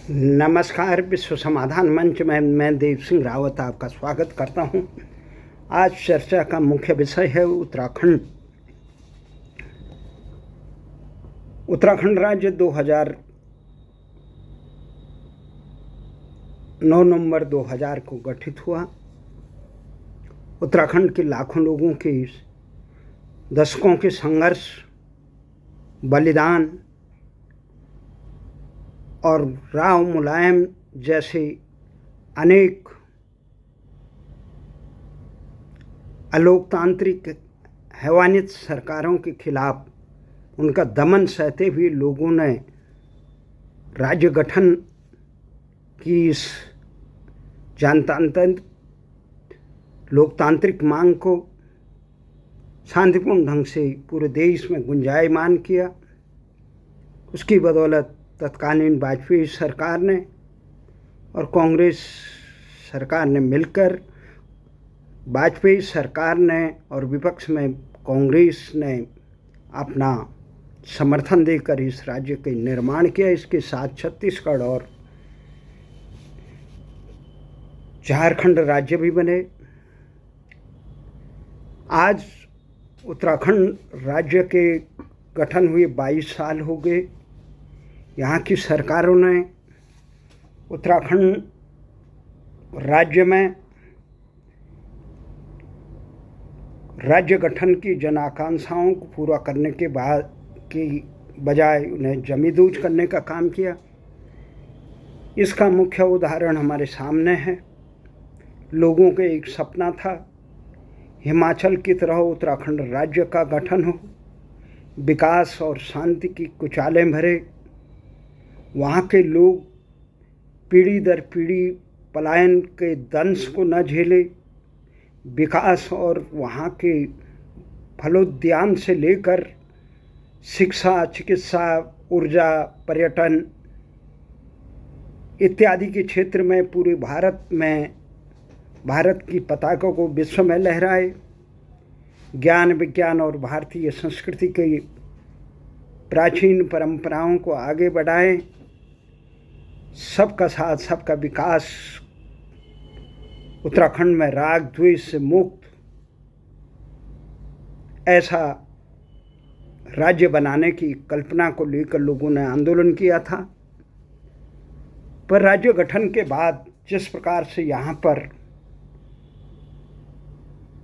नमस्कार। विश्व समाधान मंच में मैं देव सिंह रावत आपका स्वागत करता हूं। आज चर्चा का मुख्य विषय है उत्तराखंड। उत्तराखंड राज्य 2009 नवंबर 2000 को गठित हुआ। उत्तराखंड के लाखों लोगों के दशकों के संघर्ष, बलिदान और राव मुलायम जैसे अनेक अलोकतांत्रिक हैवानियत सरकारों के खिलाफ उनका दमन सहते हुए लोगों ने राज्य गठन की इस जनतांत्रिक लोकतांत्रिक मांग को शांतिपूर्ण ढंग से पूरे देश में गुंजायमान किया। उसकी बदौलत तत्कालीन वाजपेयी सरकार ने और कांग्रेस सरकार ने मिलकर, वाजपेयी सरकार ने और विपक्ष में कांग्रेस ने अपना समर्थन देकर इस राज्य के निर्माण किया। इसके साथ छत्तीसगढ़ और झारखंड राज्य भी बने। आज उत्तराखंड राज्य के गठन हुए 22 साल हो गए। यहाँ की सरकारों ने उत्तराखंड राज्य में राज्य गठन की जन आकांक्षाओं को पूरा करने के बाद की बजाय उन्हें जमींदोज करने का काम किया। इसका मुख्य उदाहरण हमारे सामने है। लोगों का एक सपना था, हिमाचल की तरह उत्तराखंड राज्य का गठन हो, विकास और शांति की कुचालें भरे, वहाँ के लोग पीढ़ी दर पीढ़ी पलायन के दंश को न झेले, विकास और वहाँ के फलोद्यान से लेकर शिक्षा, चिकित्सा, ऊर्जा, पर्यटन इत्यादि के क्षेत्र में पूरे भारत में भारत की पताका को विश्व में लहराए, ज्ञान, विज्ञान और भारतीय संस्कृति के प्राचीन परंपराओं को आगे बढ़ाएं, सबका साथ सबका विकास, उत्तराखंड में राग द्वेष से मुक्त ऐसा राज्य बनाने की कल्पना को लेकर लोगों ने आंदोलन किया था। पर राज्य गठन के बाद जिस प्रकार से यहाँ पर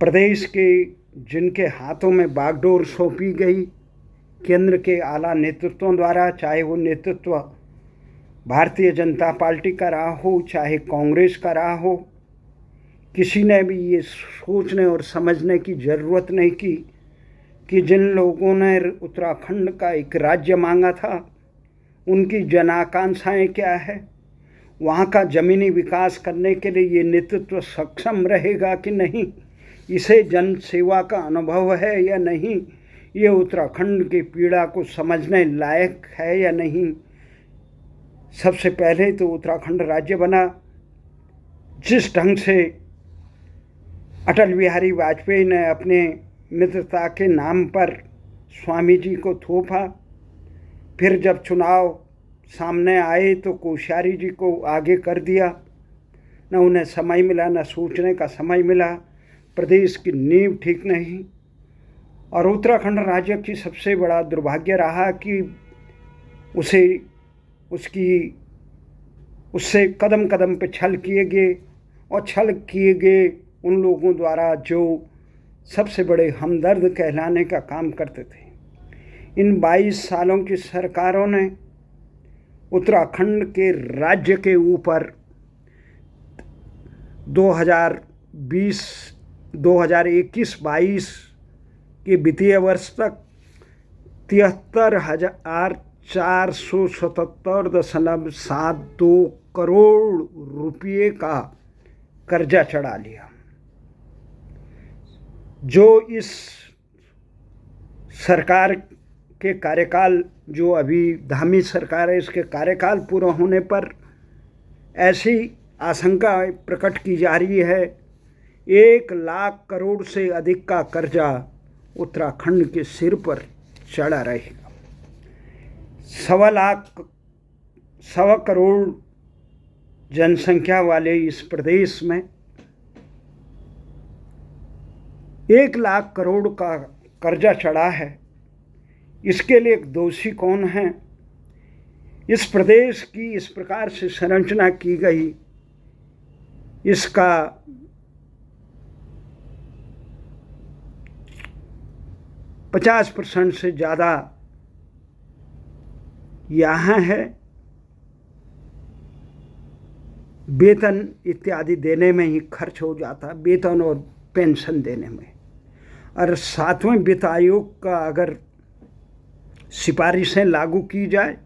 प्रदेश के जिनके हाथों में बागडोर सौंपी गई केंद्र के आला नेतृत्वों द्वारा, चाहे वो नेतृत्व भारतीय जनता पार्टी का रहा हो, चाहे कांग्रेस का रहा हो, किसी ने भी ये सोचने और समझने की ज़रूरत नहीं की कि जिन लोगों ने उत्तराखंड का एक राज्य मांगा था उनकी जन आकांक्षाएँ क्या है, वहाँ का ज़मीनी विकास करने के लिए ये नेतृत्व सक्षम रहेगा कि नहीं, इसे जन सेवा का अनुभव है या नहीं, ये उत्तराखंड की पीड़ा को समझने लायक है या नहीं। सबसे पहले तो उत्तराखंड राज्य बना जिस ढंग से अटल बिहारी वाजपेयी ने अपने मित्रता के नाम पर स्वामी जी को थोपा। फिर जब चुनाव सामने आए तो कोश्यारी जी को आगे कर दिया। न उन्हें समय मिला, न सोचने का समय मिला। प्रदेश की नींव ठीक नहीं। और उत्तराखंड राज्य की सबसे बड़ा दुर्भाग्य रहा कि उससे कदम कदम पे छल किए गए, और छल किए गए उन लोगों द्वारा जो सबसे बड़े हमदर्द कहलाने का काम करते थे। इन 22 सालों की सरकारों ने उत्तराखंड के राज्य के ऊपर 2021-22 के वित्तीय वर्ष तक 73,477.72 करोड़ रुपये का कर्जा चढ़ा लिया, जो इस सरकार के कार्यकाल, जो अभी धामी सरकार है, इसके कार्यकाल पूरा होने पर ऐसी आशंका प्रकट की जा रही है 1 लाख करोड़ से अधिक का कर्जा उत्तराखंड के सिर पर चढ़ा रहेगा। 1.25 करोड़ जनसंख्या वाले इस प्रदेश में 1 लाख करोड़ का कर्जा चढ़ा है। इसके लिए दोषी कौन है? इस प्रदेश की इस प्रकार से संरचना की गई, इसका %50 से ज़्यादा यहाँ है वेतन इत्यादि देने में ही खर्च हो जाता, वेतन और पेंशन देने में। और 7वें वित्त आयोग का अगर सिफारिशें लागू की जाए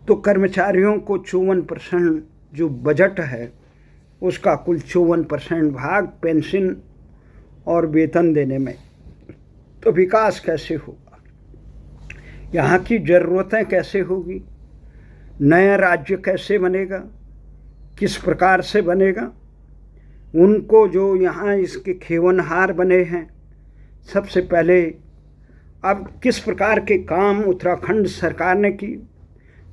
तो कर्मचारियों को 54% जो बजट है उसका कुल 54% भाग पेंशन और वेतन देने में। तो विकास कैसे होगा? यहाँ की ज़रूरतें कैसे होगी? नया राज्य कैसे बनेगा? किस प्रकार से बनेगा? उनको जो यहाँ इसके खेवनहार बने हैं, सबसे पहले अब किस प्रकार के काम उत्तराखंड सरकार ने की?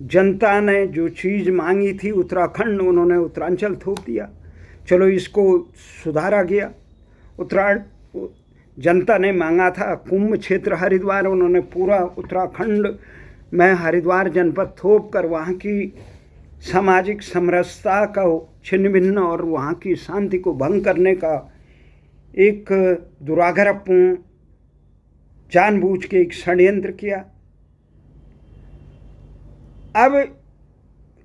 जनता ने जो चीज़ मांगी थी उत्तराखंड, उन्होंने उत्तरांचल थोप दिया। चलो इसको सुधारा गया। जनता ने मांगा था कुंभ क्षेत्र हरिद्वार, उन्होंने पूरा उत्तराखंड में हरिद्वार जनपद थोप कर वहाँ की सामाजिक समरसता का छिन्न भिन्न और वहाँ की शांति को भंग करने का एक दुराग्रहपूर्ण जानबूझ के एक षड्यंत्र किया। अब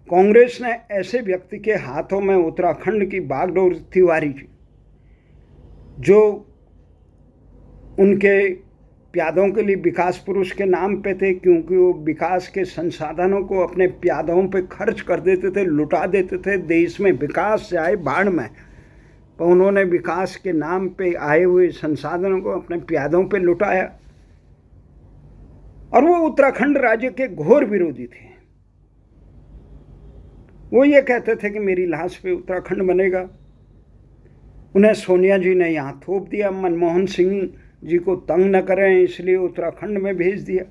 कांग्रेस ने ऐसे व्यक्ति के हाथों में उत्तराखंड की बागडोर तिवारी जी, जो उनके प्यादों के लिए विकास पुरुष के नाम पे थे, क्योंकि वो विकास के संसाधनों को अपने प्यादों पे खर्च कर देते थे, लुटा देते थे। देश में विकास जाए बाढ़ में, पर उन्होंने विकास के नाम पे आए हुए संसाधनों को अपने प्यादों पे लुटाया। और वो उत्तराखंड राज्य के घोर विरोधी थे। वो ये कहते थे कि मेरी लाश पे उत्तराखंड बनेगा। उन्हें सोनिया जी ने यहाँ थोप दिया। मनमोहन सिंह जी को तंग न करें इसलिए उत्तराखंड में भेज दिया।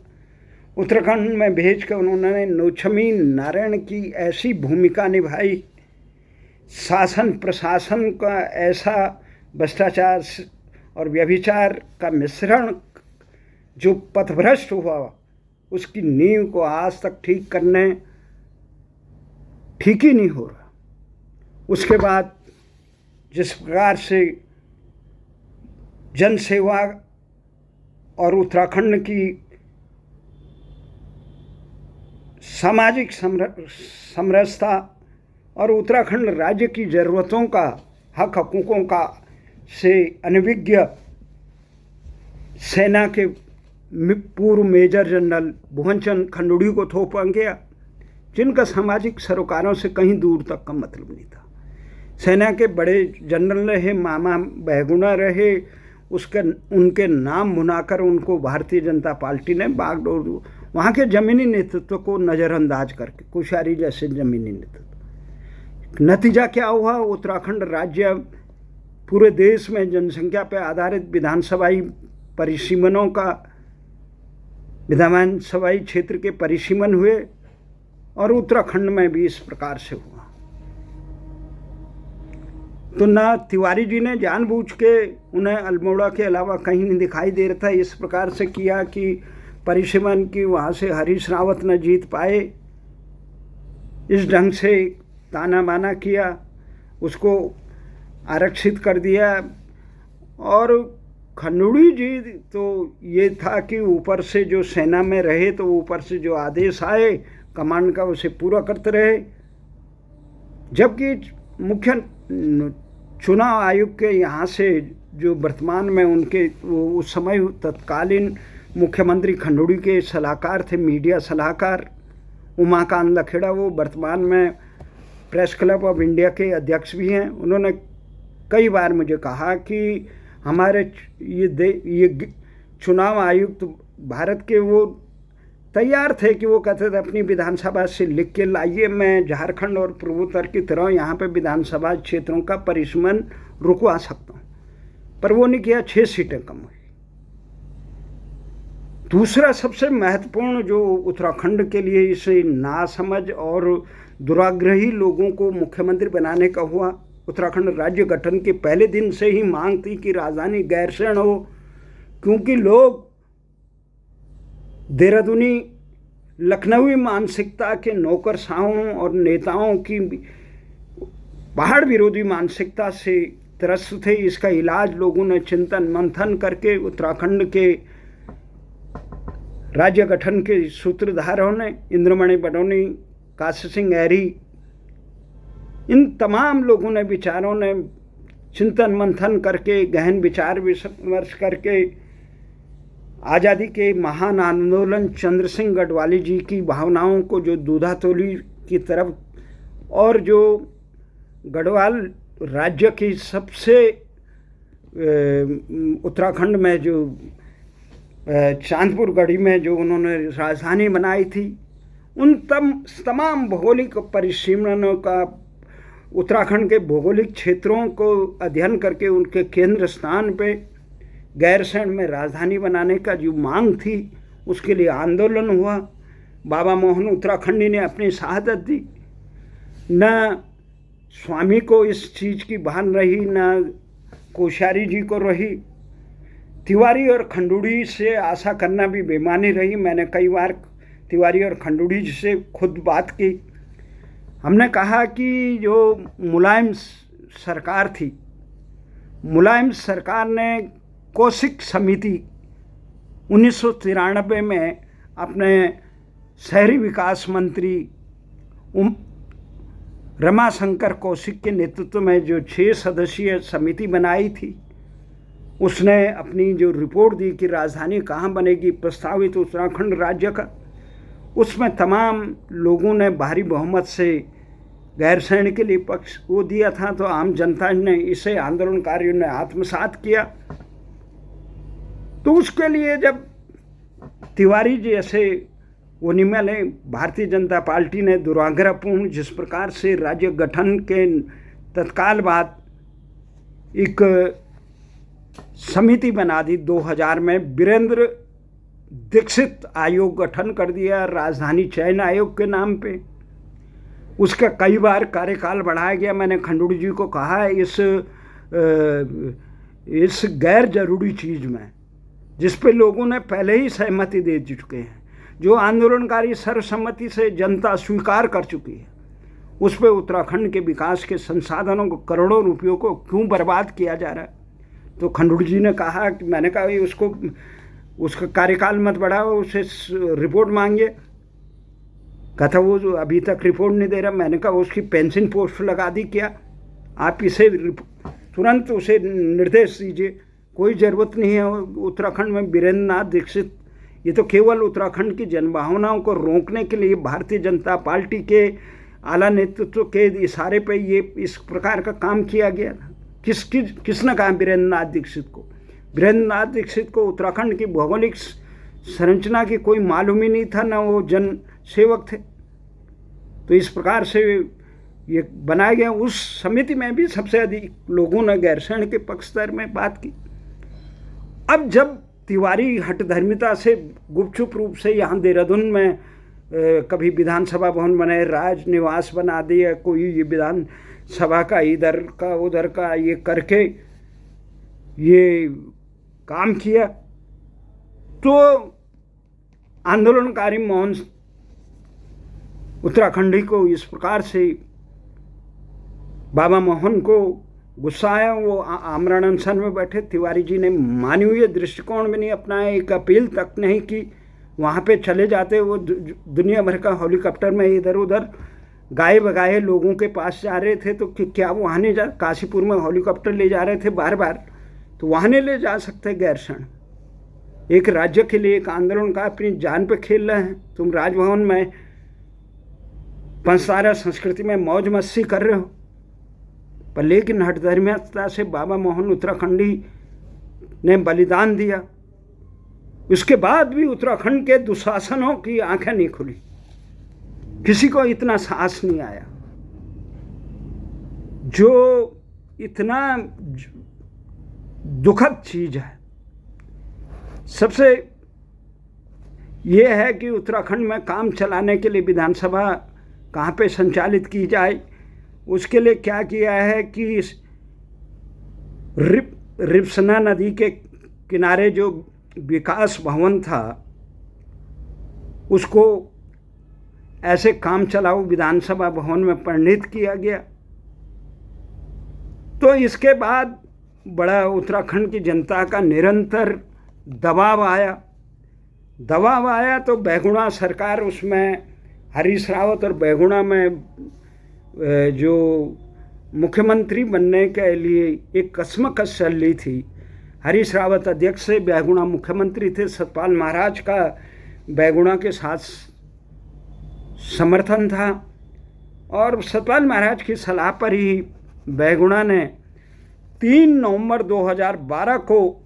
उत्तराखंड में भेज कर उन्होंने नौछमी नारायण की ऐसी भूमिका निभाई, शासन प्रशासन का ऐसा भ्रष्टाचार और व्यभिचार का मिश्रण जो पथभ्रष्ट हुआ, उसकी नींव को आज तक ठीक ही नहीं हो रहा। उसके बाद जिस प्रकार से जन सेवा और उत्तराखंड की सामाजिक समरसता और उत्तराखंड राज्य की ज़रूरतों का, हक हकूक़ों का से अनभिज्ञ सेना के पूर्व मेजर जनरल भुवनचंद खंडूड़ी को थोपा गया, जिनका सामाजिक सरोकारों से कहीं दूर तक का मतलब नहीं था। सेना के बड़े जनरल रहे, मामा बहुगुणा रहे, उनके नाम बुनाकर उनको भारतीय जनता पार्टी ने बागडोर, वहाँ के ज़मीनी नेतृत्व को नज़रअंदाज करके, कुशारी जैसे ज़मीनी नेतृत्व। नतीजा क्या हुआ? उत्तराखंड राज्य पूरे देश में जनसंख्या पर आधारित विधानसभाई परिसीमनों का, विधानसभाई क्षेत्र के परिसीमन हुए और उत्तराखंड में भी इस प्रकार से हुआ। तो ना तिवारी जी ने जानबूझ के, उन्हें अल्मोड़ा के अलावा कहीं नहीं दिखाई दे रहा था, इस प्रकार से किया कि परिसीमन की वहाँ से हरीश रावत न जीत पाए, इस ढंग से ताना बाना किया, उसको आरक्षित कर दिया। और खंडूड़ी जी तो ये था कि ऊपर से जो सेना में रहे तो ऊपर से जो आदेश आए कमांड का उसे पूरा करते रहे, जबकि मुख्य चुनाव आयोग के यहाँ से जो वर्तमान में उनके उस समय तत्कालीन मुख्यमंत्री खंडूड़ी के सलाहकार थे, मीडिया सलाहकार उमाकांत लखेड़ा, वो वर्तमान में प्रेस क्लब ऑफ इंडिया के अध्यक्ष भी हैं। उन्होंने कई बार मुझे कहा कि हमारे ये चुनाव आयुक्त भारत के वो तैयार थे कि वो कहते थे अपनी विधानसभा से लिख के लाइए, मैं झारखंड और पूर्वोत्तर की तरह यहाँ पे विधानसभा क्षेत्रों का परिसीमन रुकवा सकता हूँ, पर वो नहीं किया। 6 सीटें कम हुई। दूसरा सबसे महत्वपूर्ण जो उत्तराखंड के लिए इसे नासमझ और दुराग्रही लोगों को मुख्यमंत्री बनाने का हुआ। उत्तराखंड राज्य गठन के पहले दिन से ही मांग थी कि राजधानी गैरसैंण हो, क्योंकि लोग देहरादूनी लखनवी मानसिकता के नौकरशाहों और नेताओं की पहाड़ विरोधी मानसिकता से त्रस्त थे। इसका इलाज लोगों ने चिंतन मंथन करके उत्तराखंड के राज्य गठन के सूत्रधारों ने, इंद्रमणि बडोनी, काशी सिंह ऐरी, इन तमाम लोगों ने, विचारों ने चिंतन मंथन करके, गहन विचार विमर्श करके आज़ादी के महान आंदोलन चंद्र सिंह गढ़वाली जी की भावनाओं को, जो दूधातोली की तरफ और जो गढ़वाल राज्य की सबसे उत्तराखंड में जो चांदपुर गढ़ी में जो उन्होंने राजधानी बनाई थी, उन तमाम भौगोलिक परिसीमनों का, उत्तराखंड के भौगोलिक क्षेत्रों को अध्ययन करके उनके केंद्र स्थान पे गैरसैंण में राजधानी बनाने का जो मांग थी, उसके लिए आंदोलन हुआ। बाबा मोहन उत्तराखंडी ने अपनी शहादत दी। न स्वामी को इस चीज़ की भान रही, न कोश्यारी जी को रही। तिवारी और खंडूड़ी से आशा करना भी बेमानी रही। मैंने कई बार तिवारी और खंडूड़ी जी से खुद बात की। हमने कहा कि जो मुलायम सरकार थी, मुलायम सरकार ने कौशिक समिति 1993 में अपने शहरी विकास मंत्री रमाशंकर कौशिक के नेतृत्व में जो 6 सदस्यीय समिति बनाई थी, उसने अपनी जो रिपोर्ट दी कि राजधानी कहाँ बनेगी प्रस्तावित उत्तराखंड राज्य का, उसमें तमाम लोगों ने भारी बहुमत से गैरसैंण के लिए पक्ष वो दिया था। तो आम जनता ने इसे, आंदोलनकारियों ने आत्मसात किया। तो उसके लिए जब तिवारी जी ऐसे वो निमले, भारतीय जनता पार्टी ने दुराग्रहपूर्ण जिस प्रकार से राज्य गठन के तत्काल बाद एक समिति बना दी 2000 में, वीरेंद्र दीक्षित आयोग गठन कर दिया राजधानी चयन आयोग के नाम पे। उसका कई बार कार्यकाल बढ़ाया गया। मैंने खंडूड़ी जी को कहा इस गैर जरूरी चीज़ में, जिस पे लोगों ने पहले ही सहमति दे चुके हैं, जो आंदोलनकारी सर्वसम्मति से जनता स्वीकार कर चुकी है, उस पे उत्तराखंड के विकास के संसाधनों को, करोड़ों रुपयों को क्यों बर्बाद किया जा रहा है। तो खंडूड़ी जी ने कहा कि, मैंने कहा उसका कार्यकाल मत बढ़ाओ, उसे रिपोर्ट मांगिए। कहा वो जो अभी तक रिपोर्ट नहीं दे रहा। मैंने कहा उसकी पेंशन पोस्ट लगा दी क्या, आप इसे तुरंत उसे निर्देश दीजिए। कोई ज़रूरत नहीं है उत्तराखंड में वीरेंद्र नाथ दीक्षित। ये तो केवल उत्तराखंड की जनभावनाओं को रोकने के लिए भारतीय जनता पार्टी के आला नेतृत्व के इशारे पे ये इस प्रकार का काम किया गया था। किसने कहा वीरेंद्र नाथ दीक्षित को? वीरेंद्र नाथ दीक्षित को उत्तराखंड की भौगोलिक संरचना की कोई मालूम ही नहीं था, ना वो जन सेवक थे। तो इस प्रकार से ये बनाया गया। उस समिति में भी सबसे अधिक लोगों ने गैरसैंण के पक्षधर में बात की। अब जब तिवारी हठधर्मिता से गुपचुप रूप से यहाँ देहरादून में कभी विधानसभा भवन बने, राज निवास बना दिया, कोई ये विधानसभा का इधर का उधर का ये करके ये काम किया, तो आंदोलनकारी मोहन उत्तराखंडी को इस प्रकार से बाबा मोहन को गुस्सा आया। वो आमरण अनशन में बैठे। तिवारी जी ने मानवीय दृष्टिकोण में नहीं अपनाया, एक अपील तक नहीं की। वहाँ पे चले जाते, वो दुनिया भर का हेलीकॉप्टर में इधर उधर गाए बगाए लोगों के पास जा रहे थे। तो क्या वहाँ नहीं जा, काशीपुर में हेलीकॉप्टर ले जा रहे थे बार बार, तो वहाँ नहीं ले जा सकते गैरसैंण? एक राज्य के लिए, एक आंदोलन का अपनी जान पे खेल रहे हैं। तुम राजभवन में पंचतारा संस्कृति में मौज मस्ती कर रहे हो, पर लेकिन हठधर्मिता से बाबा मोहन उत्तराखंडी ने बलिदान दिया। उसके बाद भी उत्तराखंड के दुशासनों की आंखें नहीं खुली, किसी को इतना साहस नहीं आया। जो इतना दुखद चीज है सबसे ये है कि उत्तराखंड में काम चलाने के लिए विधानसभा कहाँ पे संचालित की जाए। उसके लिए क्या किया है कि रिप्सना नदी के किनारे जो विकास भवन था उसको ऐसे काम चलाऊ विधानसभा भवन में परिणित किया गया। तो इसके बाद बड़ा उत्तराखंड की जनता का निरंतर दबाव आया तो बहुगुणा सरकार उसमें हरीश रावत और बहुगुणा में जो मुख्यमंत्री बनने के लिए एक कश्मकश चल रही थी। हरीश रावत अध्यक्ष से, बहुगुणा मुख्यमंत्री थे। सतपाल महाराज का बहुगुणा के साथ समर्थन था और सतपाल महाराज की सलाह पर ही बहुगुणा ने 3 नवंबर 2012 को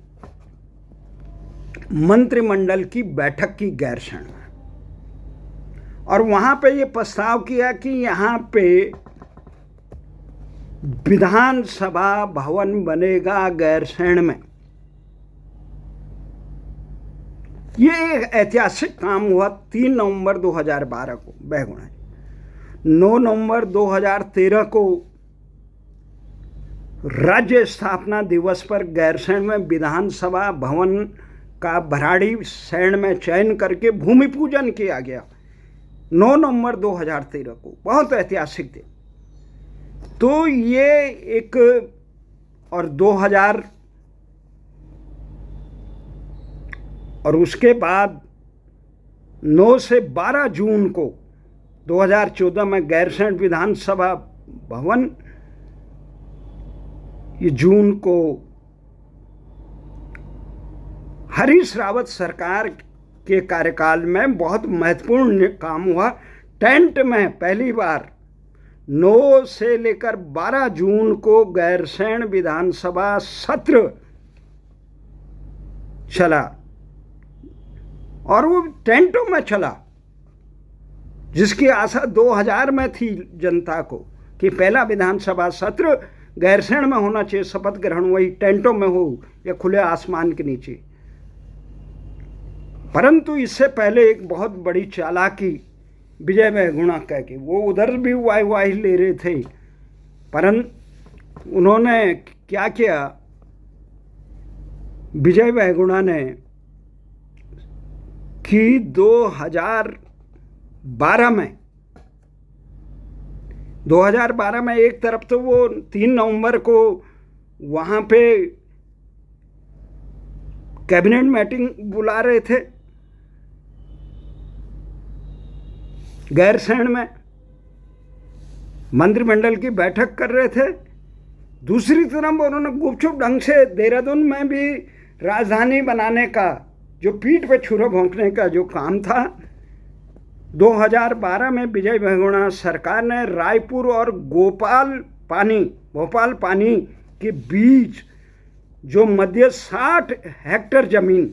मंत्रिमंडल की बैठक की गैरसैंण में, और वहाँ पे ये प्रस्ताव किया कि यहाँ पे विधानसभा भवन बनेगा गैरसैंण में। ये एक ऐतिहासिक काम हुआ 3 नवंबर 2012 को बहुगुणा। 9 नवंबर 2013 को राज्य स्थापना दिवस पर गैरसैंण में विधानसभा भवन का भराड़ी सैण में चयन करके भूमि पूजन किया गया 9 नवंबर 2013 को। बहुत ऐतिहासिक थे। तो ये एक, और 2000 और उसके बाद 9 से 12 जून को 2014 में गैरसैंण विधानसभा भवन, ये जून को हरीश रावत सरकार के कार्यकाल में बहुत महत्वपूर्ण काम हुआ। टेंट में पहली बार 9 से लेकर 12 जून को गैरसैंण विधानसभा सत्र चला और वो टेंटों में चला, जिसकी आशा 2000 में थी जनता को कि पहला विधानसभा सत्र गैरसैंण में होना चाहिए, शपथ ग्रहण वही टेंटों में हो या खुले आसमान के नीचे। परंतु इससे पहले एक बहुत बड़ी चालाकी विजय बहुगुणा कह के वो उधर भी वाही ले रहे थे, परंतु उन्होंने क्या किया, विजय बहुगुणा ने कि 2012 में एक तरफ तो वो 3 नवंबर को वहाँ पे कैबिनेट मीटिंग बुला रहे थे गैरसैंण में, मंत्रिमंडल की बैठक कर रहे थे। दूसरी तरफ उन्होंने गुपचुप ढंग से देहरादून में भी राजधानी बनाने का, जो पीठ पे छुरा भोंकने का जो काम था, 2012 में विजय बहुगुणा सरकार ने रायपुर और भोपाल पानी के बीच जो मध्य 60 हेक्टेयर जमीन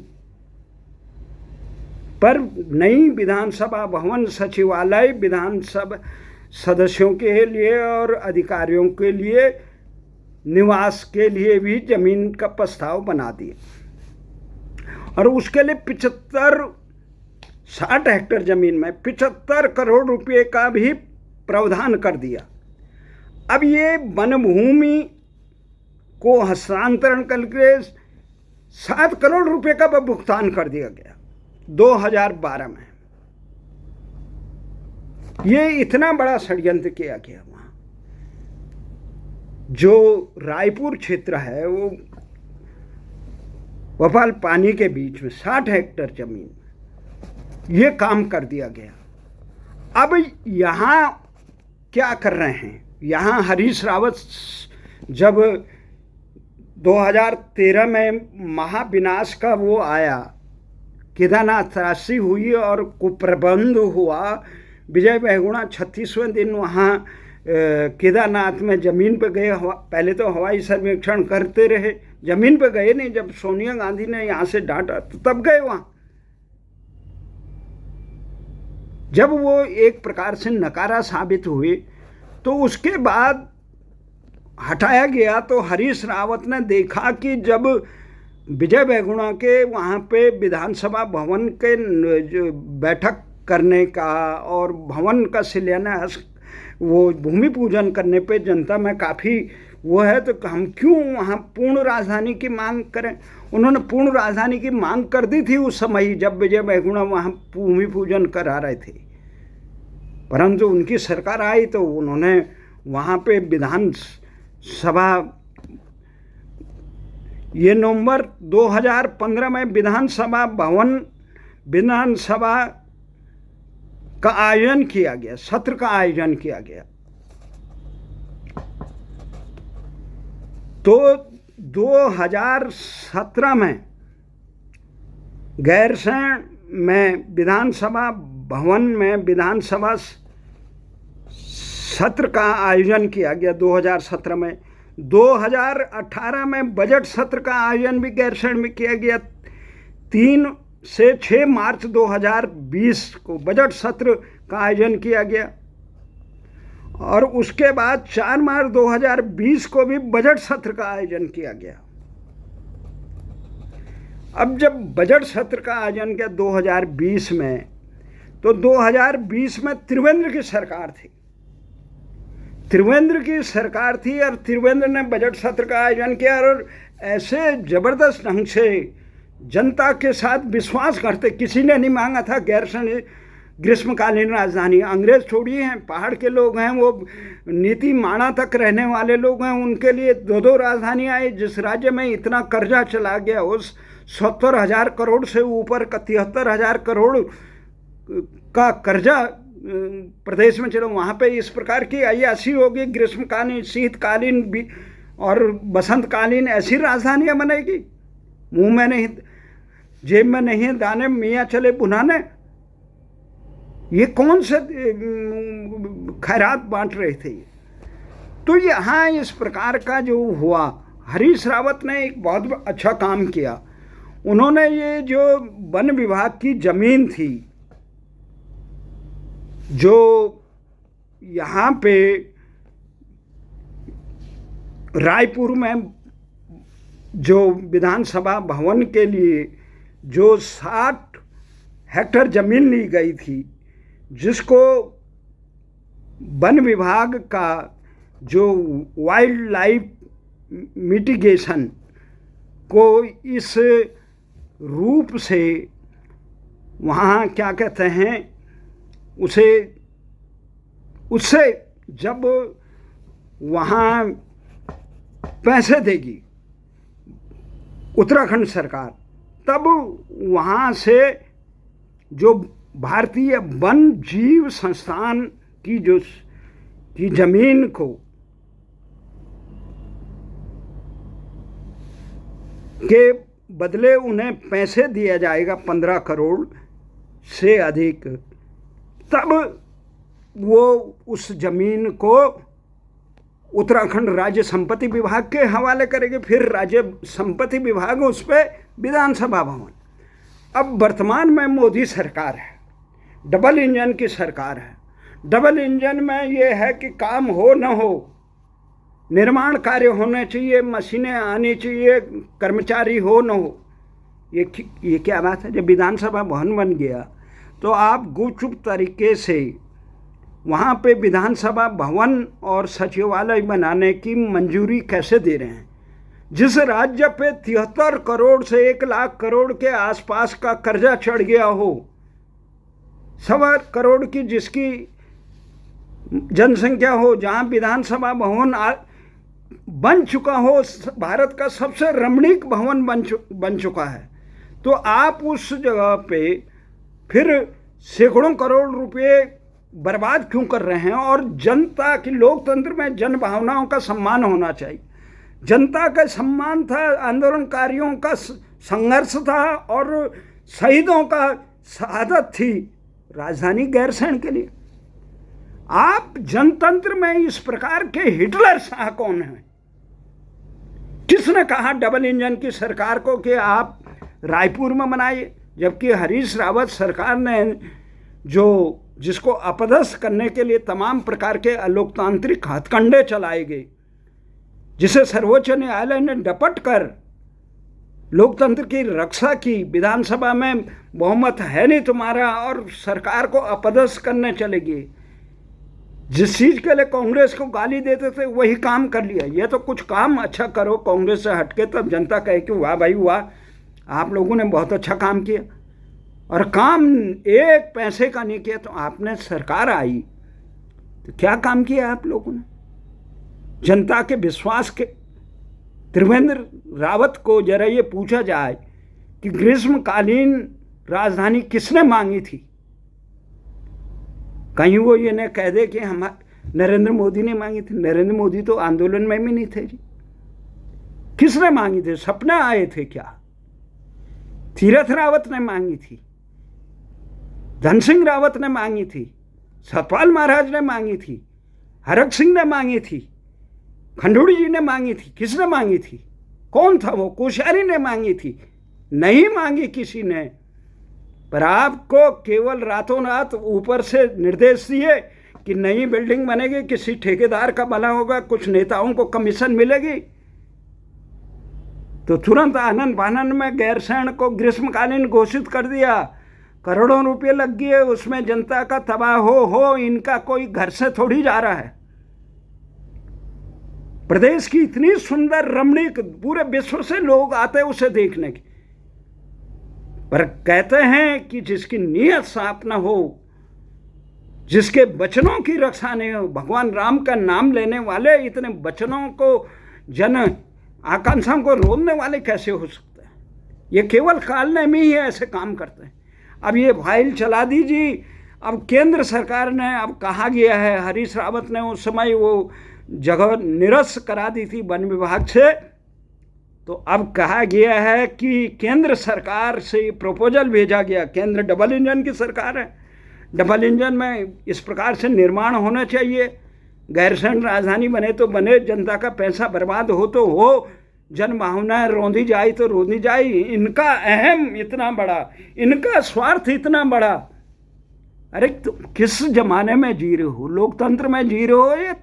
पर नई विधानसभा भवन, सचिवालय, विधानसभा सदस्यों के लिए और अधिकारियों के लिए निवास के लिए भी जमीन का प्रस्ताव बना दिया और उसके लिए 60 हेक्टेयर जमीन में 75 करोड़ रुपए का भी प्रावधान कर दिया। अब ये वन भूमि को हस्तांतरण करके 7 करोड़ रुपए का भुगतान कर दिया गया 2012 में। ये इतना बड़ा षड्यंत्र किया गया। वहाँ जो रायपुर क्षेत्र है वो भोपाल पानी के बीच में 60 हेक्टेयर जमीन में ये काम कर दिया गया। अब यहाँ क्या कर रहे हैं, यहाँ हरीश रावत जब 2013 में महाविनाश का वो आया, केदारनाथ त्रासदी हुई और कुप्रबंध हुआ, विजय बहुगुणा 36वें दिन वहाँ केदारनाथ में ज़मीन पर गए। पहले तो हवाई सर्वेक्षण करते रहे, ज़मीन पर गए नहीं। जब सोनिया गांधी ने यहाँ से डांटा तो तब गए वहाँ। जब वो एक प्रकार से नकारा साबित हुए तो उसके बाद हटाया गया। तो हरीश रावत ने देखा कि जब विजय बहुगुणा के वहाँ पे विधानसभा भवन के जो बैठक करने का और भवन का शिलान्यास, वो भूमि पूजन करने पे जनता में काफ़ी वो है, तो हम क्यों वहाँ पूर्ण राजधानी की मांग करें। उन्होंने पूर्ण राजधानी की मांग कर दी थी उस समय जब विजय बहुगुणा वहाँ भूमि पूजन करा रहे थे, परंतु उनकी सरकार आई तो उन्होंने वहाँ पे विधानसभा, ये नवंबर 2015 में विधानसभा का आयोजन किया गया, सत्र का आयोजन किया गया। तो 2017 में गैरसैंण में विधानसभा भवन में विधानसभा सत्र का आयोजन किया गया 2017 में। 2018 में बजट सत्र का आयोजन भी गैरसैंण में किया गया। 3 से 6 मार्च 2020 को बजट सत्र का आयोजन किया गया और उसके बाद 4 मार्च 2020 को भी बजट सत्र का आयोजन किया गया। अब जब बजट सत्र का आयोजन किया 2020 में, तो 2020 में त्रिवेंद्र की सरकार थी। त्रिवेंद्र की सरकार थी और त्रिवेंद्र ने बजट सत्र का आयोजन किया और ऐसे ज़बरदस्त ढंग से जनता के साथ विश्वास करते। किसी ने नहीं मांगा था गैरसैंण ग्रीष्मकालीन राजधानी। अंग्रेज छोड़िए हैं, पहाड़ के लोग हैं, वो नीति माणा तक रहने वाले लोग हैं, उनके लिए 2-2 राजधानी आई। जिस राज्य में इतना कर्जा चला गया, उस 70,000 करोड़ से ऊपर का 73,000 करोड़ का कर्जा प्रदेश में चलो, वहाँ पे इस प्रकार की अय्याशी होगी। ग्रीष्मकालीन, शीतकालीन भी और बसंतकालीन ऐसी राजधानियाँ बनेगी। मुंह में नहीं, जेब में नहीं दाने, मियाँ चले बुनाने। ये कौन से खैरात बांट रहे थे। तो यहाँ इस प्रकार का जो हुआ, हरीश रावत ने एक बहुत अच्छा काम किया। उन्होंने ये जो वन विभाग की जमीन थी, जो यहाँ पे रायपुर में जो विधानसभा भवन के लिए जो 60 हेक्टेयर जमीन ली गई थी, जिसको वन विभाग का जो वाइल्ड लाइफ मिटिगेशन को इस रूप से वहाँ क्या कहते हैं उससे जब वहाँ पैसे देगी उत्तराखंड सरकार, तब वहाँ से जो भारतीय वन जीव संस्थान की जमीन को के बदले उन्हें पैसे दिया जाएगा 15 करोड़ से अधिक। तब वो उस जमीन को उत्तराखंड राज्य संपत्ति विभाग के हवाले करेंगे, फिर राज्य संपत्ति विभाग उस पर विधानसभा भवन। अब वर्तमान में मोदी सरकार है, डबल इंजन की सरकार है। डबल इंजन में ये है कि काम हो न हो, निर्माण कार्य होने चाहिए, मशीनें आनी चाहिए, कर्मचारी हो न हो। ये क्या बात है। जब विधानसभा भवन बन गया तो आप गुपचुप तरीके से वहाँ पे विधानसभा भवन और सचिवालय बनाने की मंजूरी कैसे दे रहे हैं, जिस राज्य पे 73 करोड़ से 1 लाख करोड़ के आसपास का कर्जा चढ़ गया हो, 1.25 करोड़ की जिसकी जनसंख्या हो, जहाँ विधानसभा भवन बन चुका हो, भारत का सबसे रमणीक भवन बन चुका है, तो आप उस जगह पे फिर सैकड़ों करोड़ रुपए बर्बाद क्यों कर रहे हैं। और जनता की, लोकतंत्र में जन भावनाओं का सम्मान होना चाहिए। जनता का सम्मान था, आंदोलनकारियों का संघर्ष था और शहीदों का शहादत थी राजधानी गैरसैंण के लिए। आप जनतंत्र में इस प्रकार के हिटलर शाह कौन हैं? किसने कहा डबल इंजन की सरकार को कि आप रायपुर में बनाइए, जबकि हरीश रावत सरकार ने जिसको अपदस्थ करने के लिए तमाम प्रकार के अलोकतांत्रिक हथकंडे चलाए गए, जिसे सर्वोच्च न्यायालय ने डपट कर लोकतंत्र की रक्षा की, विधानसभा में बहुमत है नहीं तुम्हारा और सरकार को अपदस्थ करने चलेगी। जिस चीज़ के लिए कांग्रेस को गाली देते थे वही काम कर लिया। ये तो कुछ काम अच्छा करो कांग्रेस से हटके, तब जनता कहे कि वाह भाई वाह, आप लोगों ने बहुत अच्छा काम किया। और काम एक पैसे का नहीं किया। तो आपने सरकार आई तो क्या काम किया आप लोगों ने? जनता के विश्वास के त्रिवेंद्र रावत को जरा ये पूछा जाए कि ग्रीष्मकालीन राजधानी किसने मांगी थी? कहीं वो ये न कह दे कि हम नरेंद्र मोदी ने मांगी थी। नरेंद्र मोदी तो आंदोलन में भी नहीं थे जी। किसने मांगी थी? सपने आए थे क्या? तीरथ रावत ने मांगी थी, धन सिंह रावत ने मांगी थी, सतपाल महाराज ने मांगी थी, हरक सिंह ने मांगी थी, खंडूड़ी जी ने मांगी थी। किसने मांगी थी? कौन था वो? कोश्यारी ने मांगी थी? नहीं मांगी किसी ने। पर आपको केवल रातों रात ऊपर से निर्देश दिए कि नई बिल्डिंग बनेगी, किसी ठेकेदार का भला होगा, कुछ नेताओं को कमीशन मिलेगी, तो तुरंत आनंद फानंद में गैरसैंण को ग्रीष्मकालीन घोषित कर दिया। करोड़ों रुपए लग गए उसमें, जनता का तबाह हो। इनका कोई घर से थोड़ी जा रहा है। प्रदेश की इतनी सुंदर रमणीक, पूरे विश्व से लोग आते हैं उसे देखने की, पर कहते हैं कि जिसकी नीयत साफ न हो, जिसके वचनों की रक्षा नहीं हो, भगवान राम का नाम लेने वाले इतने वचनों को, जन आकांक्षाओं को रोकने वाले कैसे हो सकते हैं? ये केवल काल में ही ऐसे काम करते हैं। अब ये फाइल चला दीजिए। अब केंद्र सरकार ने, अब कहा गया है, हरीश रावत ने उस समय वो जगह निरस्त करा दी थी वन विभाग से, तो अब कहा गया है कि केंद्र सरकार से प्रपोजल भेजा गया। केंद्र डबल इंजन की सरकार है, डबल इंजन में इस प्रकार से निर्माण होना चाहिए। गैरसैंण राजधानी बने तो बने, जनता का पैसा बर्बाद हो तो हो, जन भावनाएं रोंदी जाए तो रोंदी जाए। इनका अहम इतना बड़ा, इनका स्वार्थ इतना बड़ा। अरे तो किस जमाने में जी रहे हो? लोकतंत्र में जी रहे हो या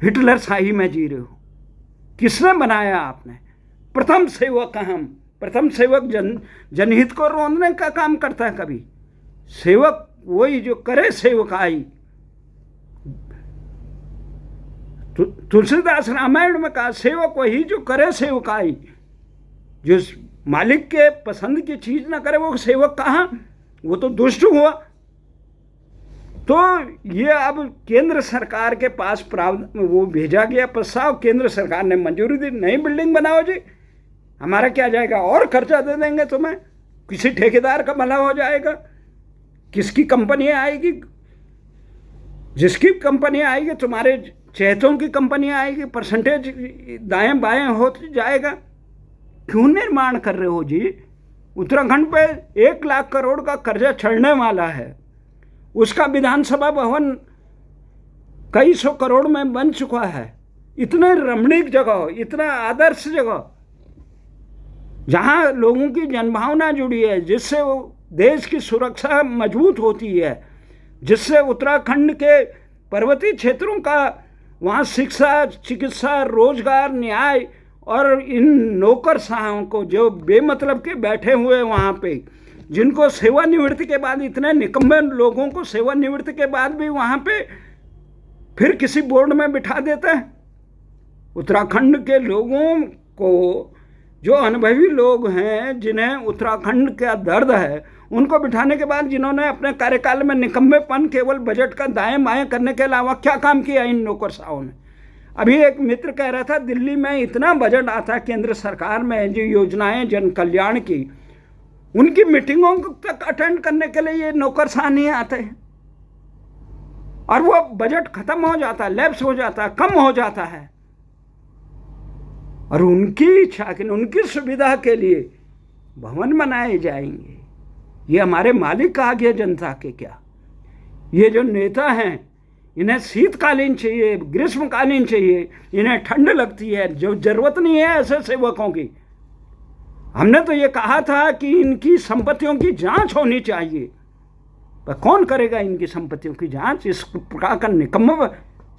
हिटलर शाही में जी रहे हो? किसने बनाया आपने? प्रथम सेवक हम। प्रथम सेवक जनहित को रोंदने का काम करता है कभी? सेवक वही जो करे सेवकाई। तुलसीदास रामायण में कहा, सेवक वही जो करे सेवकाई। जो मालिक के पसंद की चीज ना करे वो सेवक कहाँ? वो तो दुष्ट हुआ। तो ये अब केंद्र सरकार के पास वो भेजा गया प्रस्ताव, केंद्र सरकार ने मंजूरी दी, नई बिल्डिंग बनाओ जी, हमारा क्या जाएगा, और खर्चा दे देंगे तुम्हें, किसी ठेकेदार का भला हो जाएगा, किसकी कंपनी आएगी, जिसकी कंपनी आएगी तुम्हारे चहेतों की कंपनी आएगी, परसेंटेज दाएं बाएं हो जाएगा। क्यों निर्माण कर रहे हो जी? उत्तराखंड पे 1 लाख करोड़ का कर्जा चढ़ने वाला है, उसका विधानसभा भवन कई सौ करोड़ में बन चुका है। इतने रमणीक जगह, इतना आदर्श जगह, जहां लोगों की जनभावना जुड़ी है, जिससे वो देश की सुरक्षा मजबूत होती है, जिससे उत्तराखंड के पर्वतीय क्षेत्रों का वहाँ शिक्षा, चिकित्सा, रोजगार, न्याय और इन नौकरशाहों को जो बेमतलब के बैठे हुए वहाँ पे, जिनको सेवानिवृत्ति के बाद, इतने निकम्मे लोगों को सेवानिवृत्ति के बाद भी वहाँ पे फिर किसी बोर्ड में बिठा देते हैं। उत्तराखंड के लोगों को, जो अनुभवी लोग हैं, जिन्हें उत्तराखंड का दर्द है, उनको बिठाने के बाद जिन्होंने अपने कार्यकाल में निकम्मेपन केवल बजट का दाएं बाएं करने के अलावा क्या काम किया इन नौकरशाहों ने? अभी एक मित्र कह रहा था, दिल्ली में इतना बजट आता है केंद्र सरकार में, जो योजनाएं जन कल्याण की, उनकी मीटिंगों तक अटेंड करने के लिए ये नौकरशाह नहीं आते हैं, और वो बजट खत्म हो जाता है, लैप्स हो जाता है, कम हो जाता है। और उनकी इच्छा के, उनकी सुविधा के लिए भवन बनाए जाएंगे। ये हमारे मालिक कहा गया जनता के क्या? ये जो नेता हैं, इन्हें शीतकालीन चाहिए, ग्रीष्मकालीन चाहिए, इन्हें ठंड लगती है, जो जरूरत नहीं है ऐसे सेवकों की। हमने तो ये कहा था कि इनकी संपत्तियों की जांच होनी चाहिए, पर कौन करेगा इनकी संपत्तियों की जांच? इस प्रकार का निकम्मा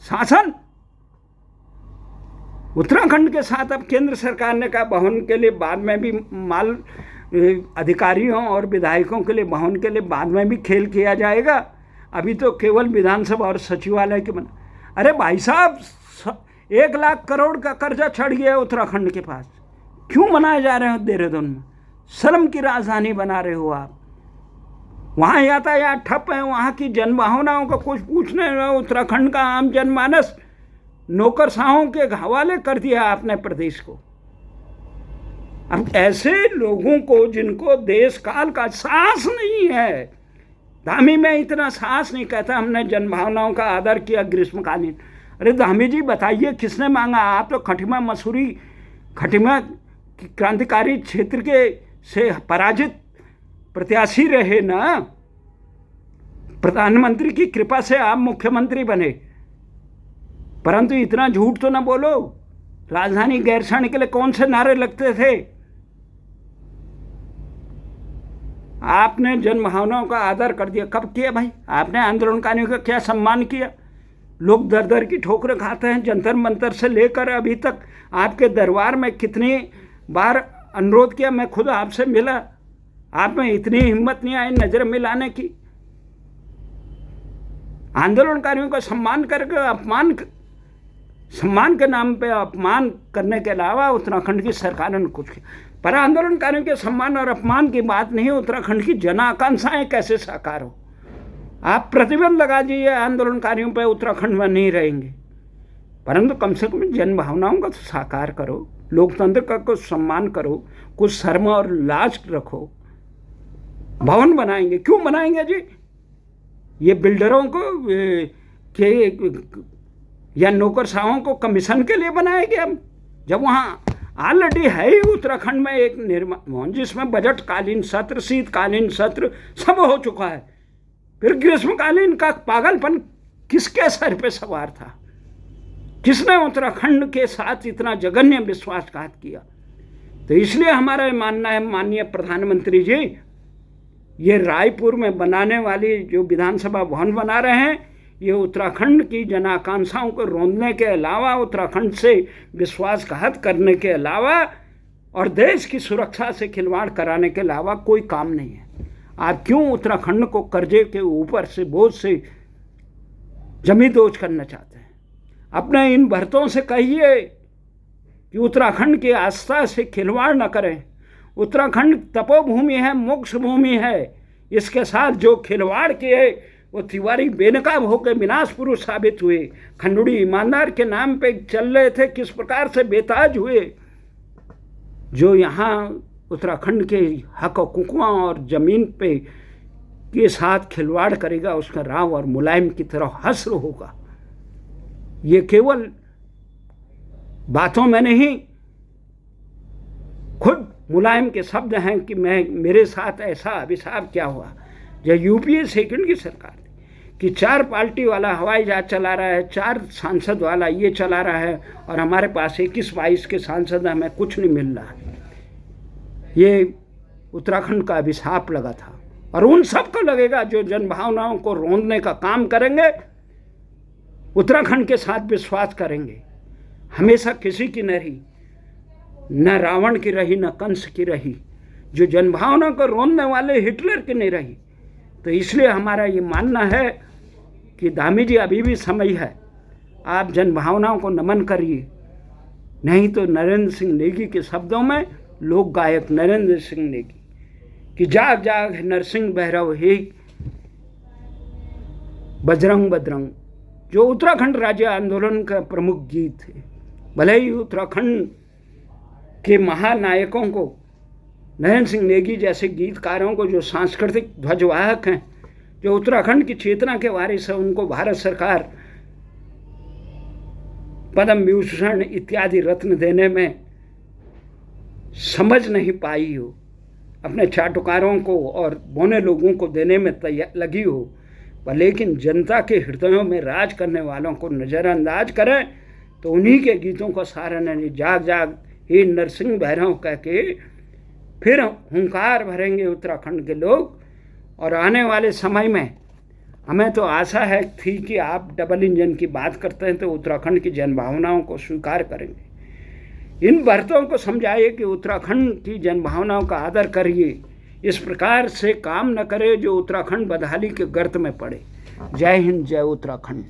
शासन। उत्तराखंड के साथ अब केंद्र सरकार ने कहा भवन के लिए बाद में भी माल अधिकारियों और विधायकों के लिए भवन के लिए बाद में भी खेल किया जाएगा, अभी तो केवल विधानसभा और सचिवालय के बना। अरे भाई साहब, 1 लाख करोड़ का कर्जा चढ़ गया उत्तराखंड के पास, क्यों बनाए जा रहे हो देहरादून में? शर्म की राजधानी बना रहे हो आप। वहाँ यातायात ठप है, वहाँ की जनभावनाओं का कुछ पूछने नहीं। उत्तराखंड का आम जनमानस नौकरशाहों के हवाले कर दिया आपने प्रदेश को। अब ऐसे लोगों को जिनको देश काल का साहस नहीं है, धामी में इतना साहस नहीं, कहता हमने जनभावनाओं का आदर किया ग्रीष्मकालीन। अरे धामी जी बताइए किसने मांगा? आप तो खटिमा क्रांतिकारी क्षेत्र के से पराजित प्रत्याशी रहे ना, प्रधानमंत्री की कृपा से आप मुख्यमंत्री बने, परंतु इतना झूठ तो ना बोलो। राजधानी गैरसैंण के लिए कौन से नारे लगते थे? आपने जनभावनाओं का आदर कर दिया। कब किया भाई? आपने आंदोलनकारियों का क्या सम्मान किया? लोग दर दर की ठोकरें खाते हैं। जंतर मंतर से लेकर अभी तक आपके दरबार में कितनी बार अनुरोध किया, मैं खुद आपसे मिला, आप में इतनी हिम्मत नहीं आई नजर मिलाने की। आंदोलनकारियों का सम्मान करके सम्मान के नाम पे अपमान करने के अलावा उत्तराखंड की सरकार ने कुछ किया। पर आंदोलनकारियों के सम्मान और अपमान की बात नहीं, उत्तराखंड की जन आकांक्षाएं कैसे साकार हो। आप प्रतिबंध लगा दीजिए आंदोलनकारियों पे, उत्तराखंड में नहीं रहेंगे, परंतु कम से कम जन भावनाओं का तो साकार करो, लोकतंत्र का कुछ सम्मान करो, कुछ शर्म और लाज रखो। भवन बनाएंगे, क्यों बनाएंगे जी? ये बिल्डरों को या नौकरशाहों को कमीशन के लिए बनाएंगे हम, जब वहाँ ऑलरेडी है ही उत्तराखंड में एक निर्माण भवन जिसमें बजटकालीन सत्र, शीतकालीन सत्र सब हो चुका है। फिर ग्रीष्मकालीन का पागलपन किसके सर पे सवार था? किसने उत्तराखंड के साथ इतना जघन्य विश्वासघात किया? तो इसलिए हमारा मानना है, माननीय प्रधानमंत्री जी, ये रायपुर में बनाने वाली जो विधानसभा भवन बना रहे हैं, ये उत्तराखंड की जन आकांक्षाओं को रोंदने के अलावा, उत्तराखंड से विश्वासघात करने के अलावा और देश की सुरक्षा से खिलवाड़ कराने के अलावा कोई काम नहीं है। आप क्यों उत्तराखंड को कर्जे के ऊपर से, बोझ से जमींदोज करना चाहते हैं? अपने इन भर्तों से कहिए कि उत्तराखंड की आस्था से खिलवाड़ न करें। उत्तराखंड तपोभूमि है, मोक्ष भूमि है। इसके साथ जो खिलवाड़ किए वो तिवारी बेनकाब होकर विनाश पुरुष साबित हुए। खंडुड़ी ईमानदार के नाम पे चल रहे थे, किस प्रकार से बेताज हुए। जो यहाँ उत्तराखंड के हक हुकूकों और ज़मीन पे के साथ खिलवाड़ करेगा, उसका राव और मुलायम की तरह हश्र होगा। ये केवल बातों में नहीं, खुद मुलायम के शब्द हैं कि मेरे साथ ऐसा अभिशाप क्या हुआ। जब यूपीए सेकंड की सरकार कि 4 पार्टी वाला हवाई जहाज चला रहा है, 4 सांसद वाला ये चला रहा है, और हमारे पास 21-22 के सांसद, हमें कुछ नहीं मिल रहा है। ये उत्तराखंड का अभिशाप लगा था, और उन सब को लगेगा जो जनभावनाओं को रोंदने का काम करेंगे, उत्तराखंड के साथ विश्वास करेंगे। हमेशा किसी की नहीं रही, न रावण की रही, न कंस की रही, जो जनभावना को रोंदने वाले हिटलर की नहीं रही। तो इसलिए हमारा ये मानना है कि धामी जी अभी भी समय है, आप जनभावनाओं को नमन करिए, नहीं तो नरेंद्र सिंह नेगी के शब्दों में लोक गायक नरेंद्र सिंह नेगी कि जाग जाग नरसिंह भैरव हे बजरंग बजरंग, जो उत्तराखंड राज्य आंदोलन का प्रमुख गीत है। भले ही उत्तराखंड के महानायकों को, नरेंद्र सिंह नेगी जैसे गीतकारों को, जो सांस्कृतिक ध्वजवाहक हैं, जो उत्तराखंड की चेतना के वारिस हैं, उनको भारत सरकार पद्म विभूषण इत्यादि रत्न देने में समझ नहीं पाई हो, अपने चाटुकारों को और बौने लोगों को देने में लगी हो, पर लेकिन जनता के हृदयों में राज करने वालों को नज़रअंदाज करें, तो उन्हीं के गीतों का सहारा नहीं। जाग जाग हे नरसिंह भैरव कह के फिर हुंकार भरेंगे उत्तराखंड के लोग। और आने वाले समय में हमें तो आशा है थी कि आप डबल इंजन की बात करते हैं तो उत्तराखंड की जनभावनाओं को स्वीकार करेंगे। इन भर्तों को समझाइए कि उत्तराखंड की जनभावनाओं का आदर करिए, इस प्रकार से काम न करे जो उत्तराखंड बदहाली के गर्त में पड़े। जय हिंद, जय उत्तराखंड।